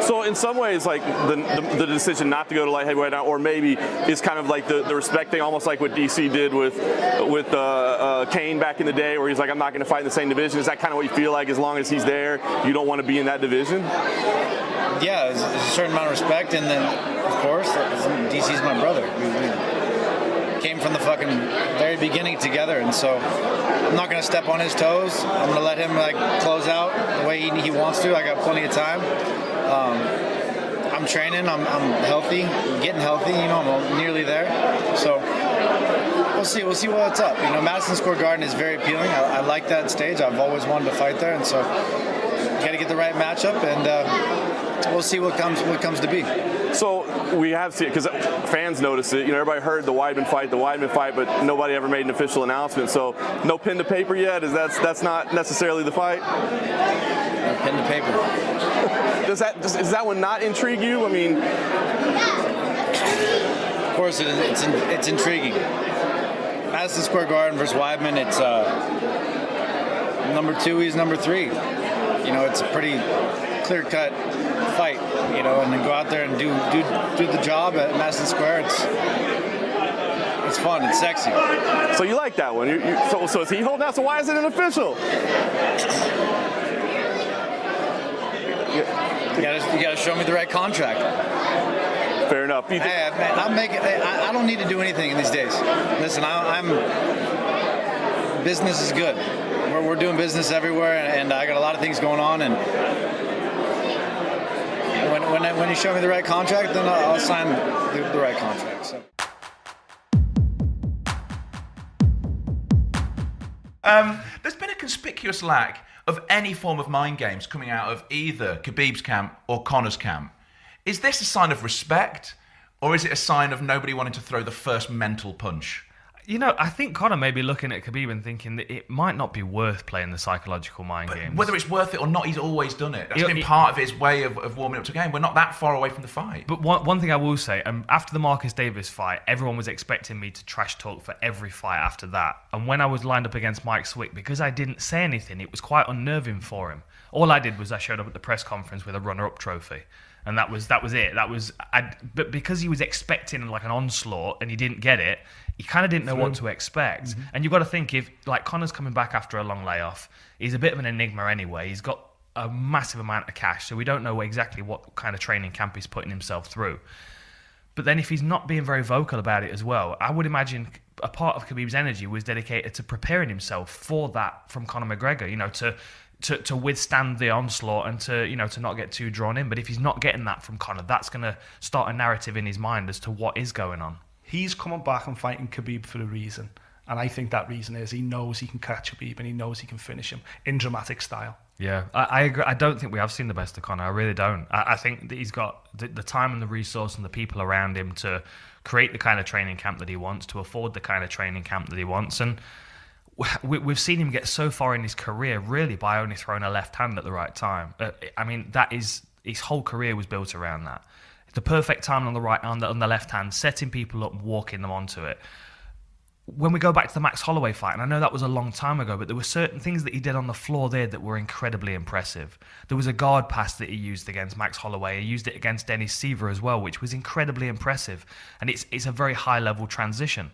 So in some ways, like the decision not to go to light heavyweight now, or maybe is kind of like the respect thing, almost like what DC did with Kane back in the day, where he's like, I'm not going to fight in the same division. Is that kind of what you feel like? As long as he's there, you don't want to be in that division? Yeah, there's a certain amount of respect, and then of course, DC's my brother. We came from the fucking very beginning together, and so I'm not going to step on his toes. I'm going to let him like close out the way he wants to. I got plenty of time. I'm training. I'm healthy. I'm getting healthy. You know, I'm nearly there. So we'll see. We'll see what's up. You know, Madison Square Garden is very appealing. I like that stage. I've always wanted to fight there, and so got to get the right matchup, and we'll see what comes to be. So we have seen, because fans notice it. You know, everybody heard the Weidman fight, but nobody ever made an official announcement. So no pen to paper yet. That's not necessarily the fight? No pen to paper. Does that one not intrigue you? I mean, of course it's intriguing. Madison Square Garden versus Weidman. It's number 2. He's number 3. You know, it's a pretty clear-cut fight. You know, and then go out there and do the job at Madison Square. It's fun. It's sexy. So you like that one? So is he holding out? So why is it an official? You gotta show me the right contract. Fair enough. Hey, man, I don't need to do anything in these days. Listen, business is good. We're doing business everywhere, and I got a lot of things going on. And when you show me the right contract, then I'll sign the right contract. So. There's been a conspicuous lack of any form of mind games coming out of either Khabib's camp or Conor's camp. Is this a sign of respect, or is it a sign of nobody wanting to throw the first mental punch? You know, I think Conor may be looking at Khabib and thinking that it might not be worth playing the psychological mind games. Whether it's worth it or not, he's always done it. That's been part of his way of warming up to the game. We're not that far away from the fight. But one thing I will say, after the Marcus Davis fight, everyone was expecting me to trash talk for every fight after that. And when I was lined up against Mike Swick, because I didn't say anything, it was quite unnerving for him. All I did was I showed up at the press conference with a runner-up trophy. And that was it. But because he was expecting like an onslaught and he didn't get it, he kind of didn't know what to expect. Mm-hmm. And you've got to think, if like Conor's coming back after a long layoff, he's a bit of an enigma anyway. He's got a massive amount of cash, so we don't know exactly what kind of training camp he's putting himself through. But then if he's not being very vocal about it as well, I would imagine a part of Khabib's energy was dedicated to preparing himself for that from Conor McGregor, you know, to withstand the onslaught and to not get too drawn in. But if he's not getting that from Conor, that's going to start a narrative in his mind as to what is going on. He's coming back and fighting Khabib for a reason. And I think that reason is he knows he can catch Khabib and he knows he can finish him in dramatic style. Yeah, I agree. I don't think we have seen the best of Conor. I really don't. I think that he's got the time and the resource and the people around him to create the kind of training camp that he wants, to afford the kind of training camp that he wants. And we've seen him get so far in his career really by only throwing a left hand at the right time. I mean, that is his whole career was built around that. The perfect time on the right, on the left hand, setting people up and walking them onto it. When we go back to the Max Holloway fight, and I know that was a long time ago, but there were certain things that he did on the floor there that were incredibly impressive. There was a guard pass that he used against Max Holloway. He used it against Denis Seaver as well, which was incredibly impressive. And it's a very high-level transition.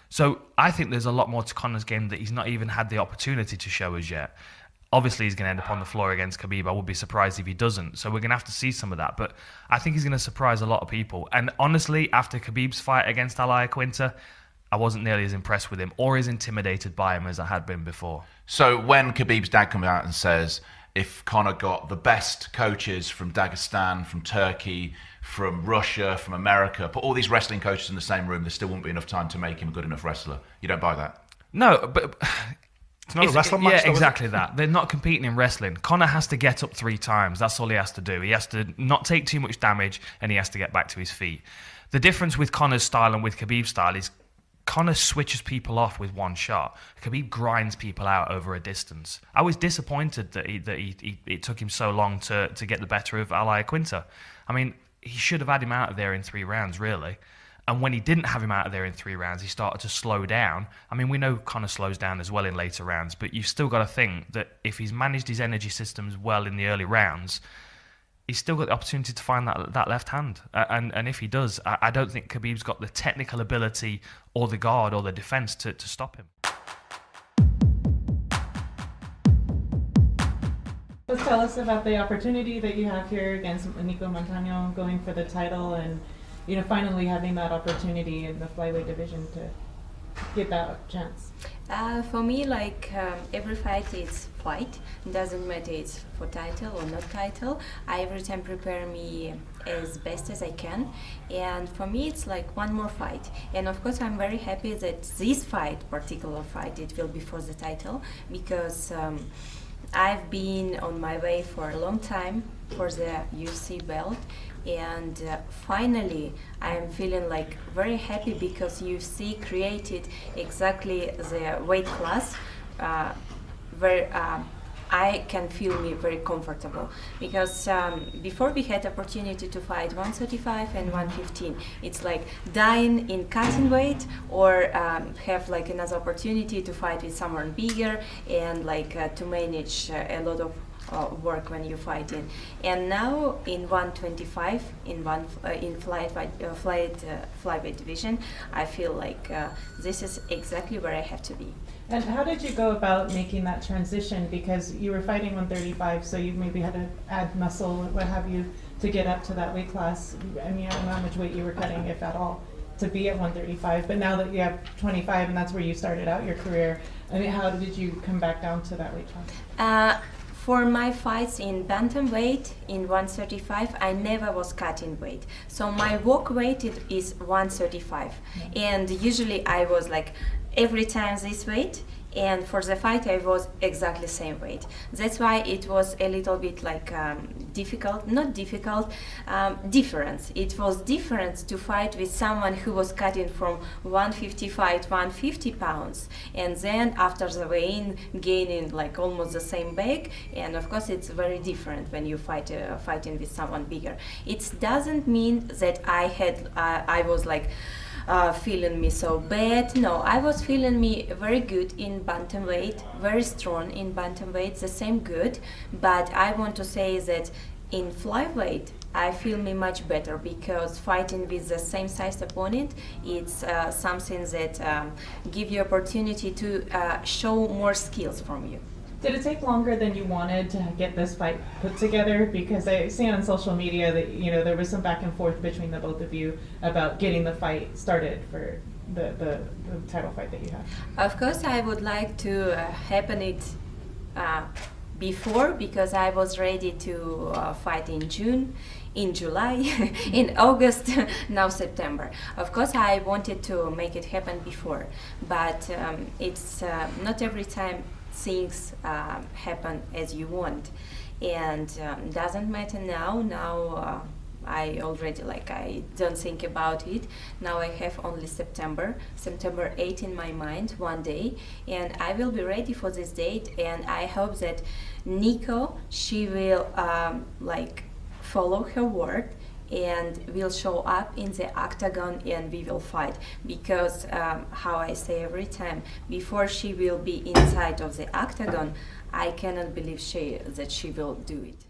So I think there's a lot more to Conor's game that he's not even had the opportunity to show us yet. Obviously, he's going to end up on the floor against Khabib. I would be surprised if he doesn't. So we're going to have to see some of that. But I think he's going to surprise a lot of people. And honestly, after Khabib's fight against Al Iaquinta, I wasn't nearly as impressed with him or as intimidated by him as I had been before. So when Khabib's dad comes out and says, if Conor got the best coaches from Dagestan, from Turkey, from Russia, from America, put all these wrestling coaches in the same room, there still won't be enough time to make him a good enough wrestler. You don't buy that? No, but it's not a wrestling match. Yeah, exactly that. They're not competing in wrestling. Conor has to get up 3 times. That's all he has to do. He has to not take too much damage and he has to get back to his feet. The difference with Conor's style and with Khabib's style is Conor switches people off with one shot. Khabib grinds people out over a distance. I was disappointed that it took him so long to get the better of Al Iaquinta. I mean, he should have had him out of there in 3 rounds, really. And when he didn't have him out of there in 3 rounds, he started to slow down. I mean, we know Conor slows down as well in later rounds, but you've still got to think that if he's managed his energy systems well in the early rounds, he's still got the opportunity to find that left hand. And if he does, I don't think Khabib's got the technical ability or the guard or the defense to stop him. Let's tell us about the opportunity that you have here against Nico Montano, going for the title, and finally having that opportunity in the flyweight division to get that chance. For me, every fight is fight. Doesn't matter it's for title or not title. I every time prepare me as best as I can, and for me it's like one more fight. And of course I'm very happy that this particular fight, it will be for the title, because I've been on my way for a long time for the UFC belt, and finally I'm feeling very happy because UFC created exactly the weight class where I can feel me very comfortable, because before we had opportunity to fight 135 and 115. It's like dying in cutting weight, or have another opportunity to fight with someone bigger and to manage a lot of work when you're fighting. And now in 125, in flyweight division, I feel this is exactly where I have to be. And how did you go about making that transition? Because you were fighting 135, so you maybe had to add muscle, what have you, to get up to that weight class. I mean, I don't know how much weight you were cutting, if at all, to be at 135. But now that you have 25, and that's where you started out your career, I mean, how did you come back down to that weight class? For my fights in bantamweight, in 135, I never was cutting weight. So my walk weight is 135. And usually I was every time this weight, and for the fight I was exactly same weight. That's why it was a little bit difficult, not difficult, difference. It was different to fight with someone who was cutting from 155 to 150 pounds, and then after the weigh-in gaining almost the same bag. And of course it's very different when you fighting with someone bigger. It doesn't mean that I was feeling me so bad. No, I was feeling me very good in bantamweight, very strong in bantamweight, the same good. But I want to say that in flyweight, I feel me much better, because fighting with the same size opponent, it's something that give you opportunity to show more skills from you. Did it take longer than you wanted to get this fight put together? Because I see on social media that there was some back and forth between the both of you about getting the fight started for the title fight that you have. Of course, I would like to happen it before, because I was ready to fight in June, in July, in August, now September. Of course, I wanted to make it happen before, but it's not every time things happen as you want, and doesn't matter now. I already I don't think about it. Now I have only September 8 in my mind, one day, and I will be ready for this date. And I hope that Nico, she will follow her word and will show up in the octagon, and we will fight, because how I say every time, before she will be inside of the octagon, I cannot believe that she will do it.